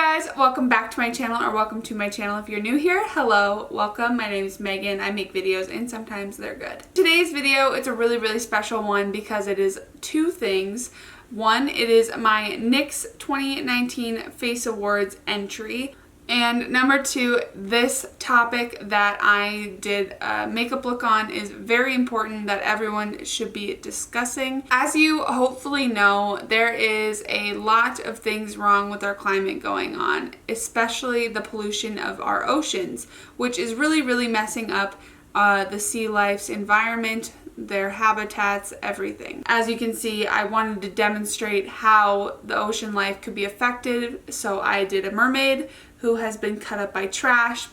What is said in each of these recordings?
guys, welcome back to my channel, or welcome to my channel if you're new here. Hello, welcome. My name is Megan. I make videos and sometimes they're good. Today's video, it's a really special one because it is two things. One, it is my NYX 2019 Face Awards entry. And number two, this topic that I did a makeup look on is very important that everyone should be discussing. As you hopefully know, there is a lot of things wrong with our climate going on, especially the pollution of our oceans, which is really messing up the sea life's environment, their habitats, everything. As you can see, I wanted to demonstrate how the ocean life could be affected, so I did a mermaid who has been cut up by trash,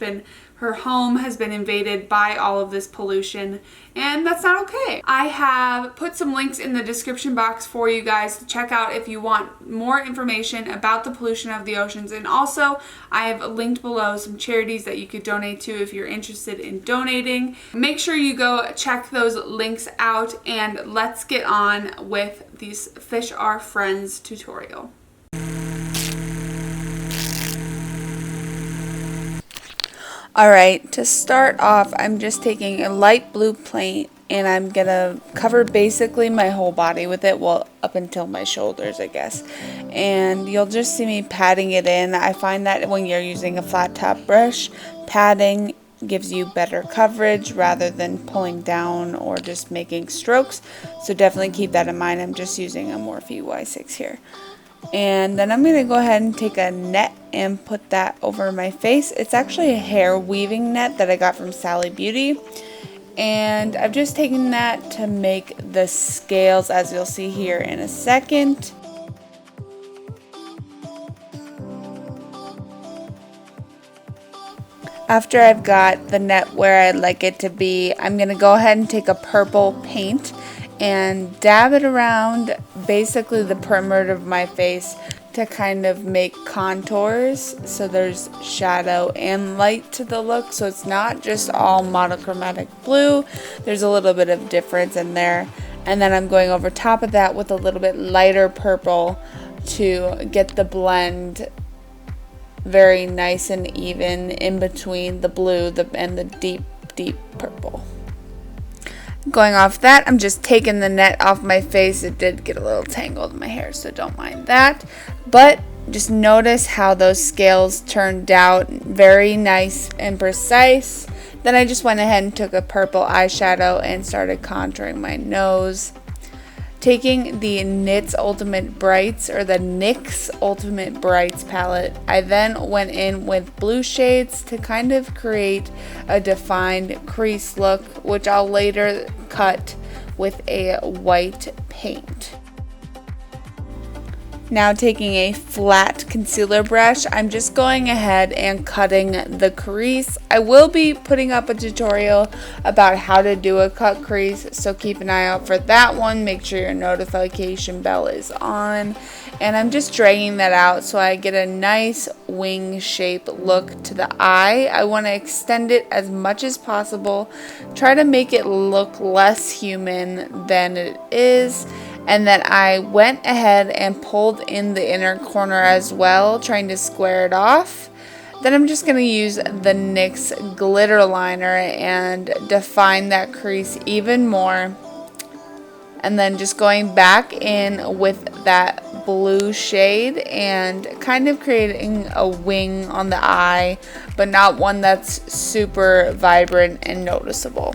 her home has been invaded by all of this pollution, and that's not okay. I have put some links in the description box for you guys to check out if you want more information about the pollution of the oceans, and also I have linked below some charities that you could donate to if you're interested in donating. Make sure you go check those links out, and let's get on with this Fish Are Friends tutorial. Alright, to start off, I'm just taking a light blue paint and I'm gonna cover basically my whole body with it, well, up until my shoulders, I guess. And you'll just see me patting it in. I find that when you're using a flat top brush, patting gives you better coverage rather than pulling down or just making strokes. So definitely keep that in mind. I'm just using a Morphe Y6 here. And then I'm going to go ahead and take a net and put that over my face. It's actually a hair weaving net that I got from Sally Beauty. And I've just taken that to make the scales, as you'll see here in a second. After I've got the net where I'd like it to be, I'm going to go ahead and take a purple paint and dab it around basically the perimeter of my face to kind of make contours so there's shadow and light to the look, so it's not just all monochromatic blue. There's a little bit of difference in there, and then I'm going over top of that with a little bit lighter purple to get the blend very nice and even in between the blue and the deep purple. Going off that, I'm just taking the net off my face. It did get a little tangled in my hair, so don't mind that. But just notice how those scales turned out very nice and precise. Then I just went ahead and took a purple eyeshadow and started contouring my nose. Taking the NYX Ultimate Brights, or the NYX Ultimate Brights palette, I then went in with blue shades to kind of create a defined crease look, which I'll later cut with a white paint. Now taking a flat concealer brush, I'm just going ahead and cutting the crease. I will be putting up a tutorial about how to do a cut crease, so keep an eye out for that one. Make sure your notification bell is on. And I'm just dragging that out so I get a nice wing shape look to the eye. I want to extend it as much as possible. Try to make it look less human than it is. And then I went ahead and pulled in the inner corner as well, trying to square it off. Then I'm just going to use the NYX glitter liner and define that crease even more. And then just going back in with that blue shade and kind of creating a wing on the eye, but not one that's super vibrant and noticeable.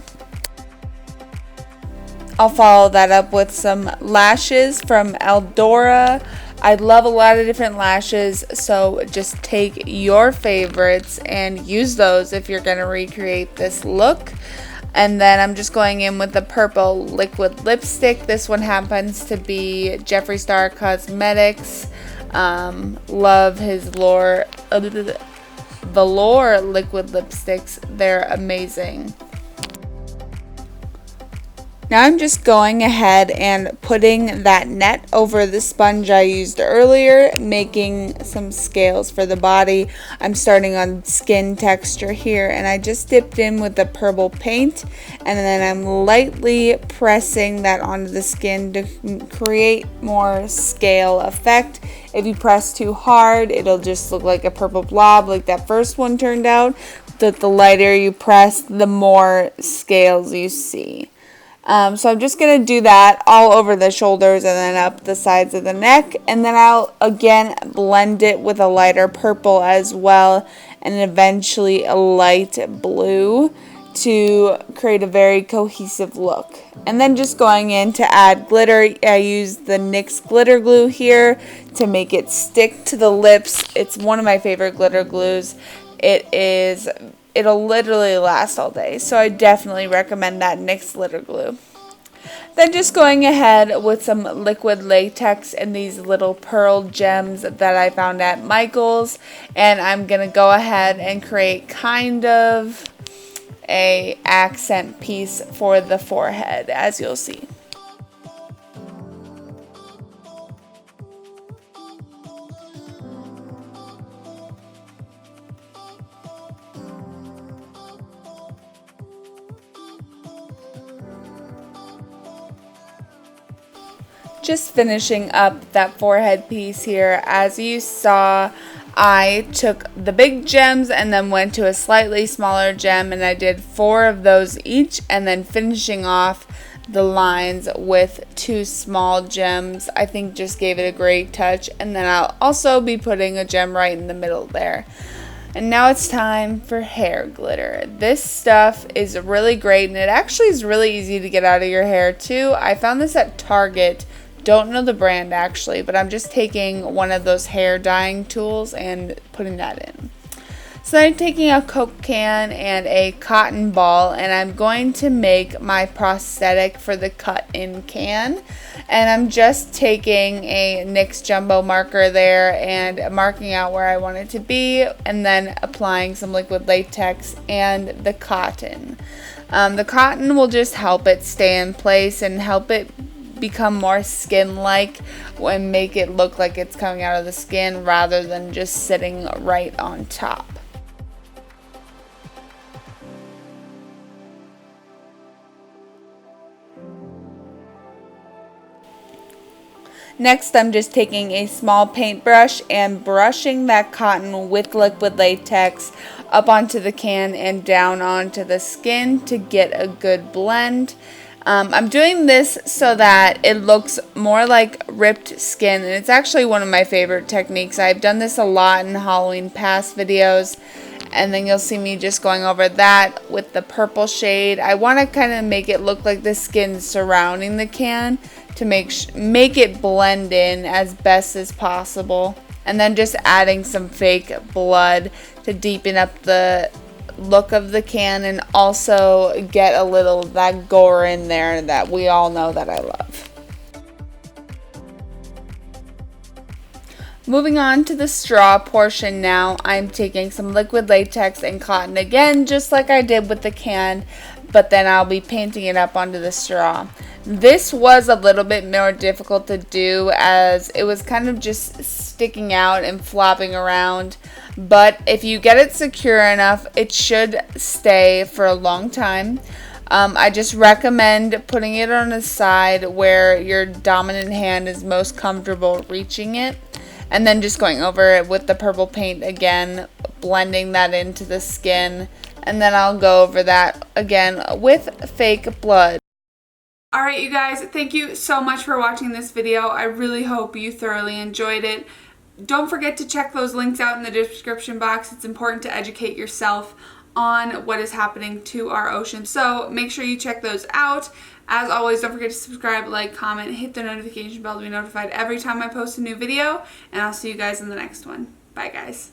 I'll follow that up with some lashes from Eldora. I love a lot of different lashes, so just take your favorites and use those if you're going to recreate this look. And then I'm just going in with the purple liquid lipstick. This one happens to be Jeffree Star Cosmetics. Love his Velour liquid lipsticks. They're amazing. Now I'm just going ahead and putting that net over the sponge I used earlier, making some scales for the body. I'm starting on skin texture here, and I just dipped in with the purple paint, and then I'm lightly pressing that onto the skin to create more scale effect. If you press too hard, it'll just look like a purple blob like that first one turned out. The lighter you press, the more scales you see. So I'm just going to do that all over the shoulders and then up the sides of the neck. And then I'll again blend it with a lighter purple as well, and eventually a light blue to create a very cohesive look. And then just going in to add glitter, I use the NYX glitter glue here to make it stick to the lips. It's one of my favorite glitter glues. It'll literally last all day, so I definitely recommend that NYX glitter glue. Then just going ahead with some liquid latex and these little pearl gems that I found at Michael's, and I'm gonna go ahead and create kind of a accent piece for the forehead, as you'll see. Just finishing up that forehead piece here. As you saw, I took the big gems and then went to a slightly smaller gem, and I did 4 of those each, and then finishing off the lines with 2 small gems. I think just gave it a great touch, and then I'll also be putting a gem right in the middle there. And now it's time for hair glitter. This stuff is really great, and it actually is really easy to get out of your hair too. I found this at Target. Don't know the brand actually, but I'm just taking one of those hair dyeing tools and putting that in. So I'm taking a Coke can and a cotton ball, and I'm going to make my prosthetic for the cut-in can. And I'm just taking a NYX jumbo marker there and marking out where I want it to be, and then applying some liquid latex and the cotton. The cotton will just help it stay in place and help it become more skin-like and make it look like it's coming out of the skin rather than just sitting right on top. Next, I'm just taking a small paintbrush and brushing that cotton with liquid latex up onto the can and down onto the skin to get a good blend. I'm doing this so that it looks more like ripped skin, and it's actually one of my favorite techniques. I've done this a lot in Halloween past videos, and then you'll see me just going over that with the purple shade. I want to kind of make it look like the skin surrounding the can to make it blend in as best as possible, and then just adding some fake blood to deepen up the look of the can and also get a little of that gore in there that we all know that I love. Moving on to the straw portion now, I'm taking some liquid latex and cotton again, just like I did with the can, but then I'll be painting it up onto the straw. This was a little bit more difficult to do as it was kind of just sticking out and flopping around, but if you get it secure enough, it should stay for a long time. I just recommend putting it on a side where your dominant hand is most comfortable reaching it, and then just going over it with the purple paint again, blending that into the skin, and then I'll go over that again with fake blood. Alright you guys, thank you so much for watching this video. I really hope you thoroughly enjoyed it. Don't forget to check those links out in the description box. It's important to educate yourself on what is happening to our ocean. So make sure you check those out. As always, don't forget to subscribe, like, comment, hit the notification bell to be notified every time I post a new video. And I'll see you guys in the next one. Bye guys.